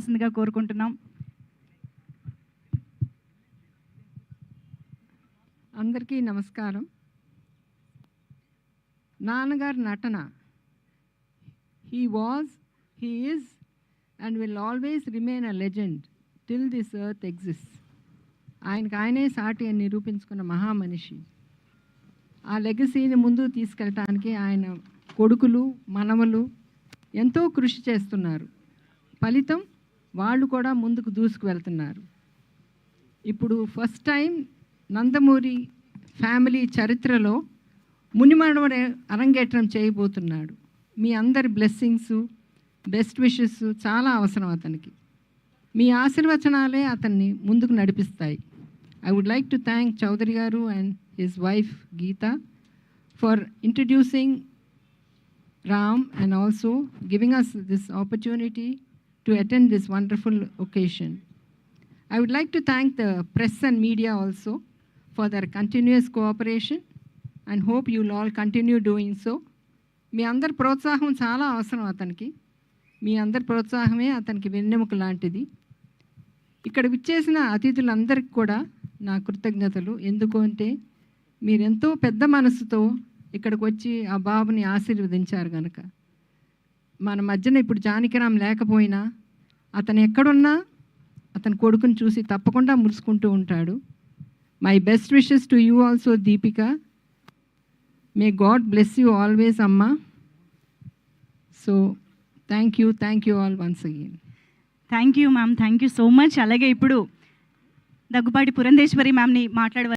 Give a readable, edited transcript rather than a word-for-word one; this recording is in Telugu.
మాట్లాడవలసిందిగా కోరుకుంటున్నాం. అందరికీ నమస్కారం. నాన్నగారి నటన, he was, he is and will always remain a legend till this earth exists. ఆయనే సాటి అని నిరూపించుకున్న మహామనిషి. ఆ లెగసీని ముందుకు తీసుకెళ్ళటానికి ఆయన కొడుకులు మనవలు ఎంతో కృషి చేస్తున్నారు. ఫలితం వాళ్ళు కూడా ముందుకు దూసుకు వెళ్తున్నారు. ఇప్పుడు ఫస్ట్ టైం నందమూరి ఫ్యామిలీ చరిత్రలో మునిమనవడు అరంగేట్రం చేయబోతున్నాడు. మీ అందరి బ్లెస్సింగ్స్, బెస్ట్ విషెస్ చాలా అవసరం అతనికి. మీ ఆశీర్వచనాలే అతన్ని ముందుకు నడిపిస్తాయి. I would like to thank Chaudhary Garu and his wife Geeta for introducing Ram and also giving us this opportunity to attend this wonderful occasion. I would like to thank the press and media also for their continuous cooperation and hope you will all continue doing so. మీ అందరి ప్రోత్సాహం చాలా అవసరం అతనికి. మీ అందరి ప్రోత్సాహమే అతనికి వెన్నెముక లాంటిది. ఇక్కడ విచ్చేసిన అతిథులందరికీ కూడా నా కృతజ్ఞతలు. ఎందుకు అంటే మీరెంతో పెద్ద మనసుతో ఇక్కడికి వచ్చి ఆ బాబుని ఆశీర్వదించారు కనుక. మన మధ్యన ఇప్పుడు జానకిరామ్ లేకపోయినా అతను ఎక్కడున్నా అతని కొడుకుని చూసి తప్పకుండా మురుసుకుంటూ ఉంటాడు. My best wishes to you also Deepika. May God bless you always అమ్మా. So thank you all once again. Thank you ma'am, thank you so much. అలాగే ఇప్పుడు దగ్గుబాటి పురంధేశ్వరి మ్యామ్ని మాట్లాడవ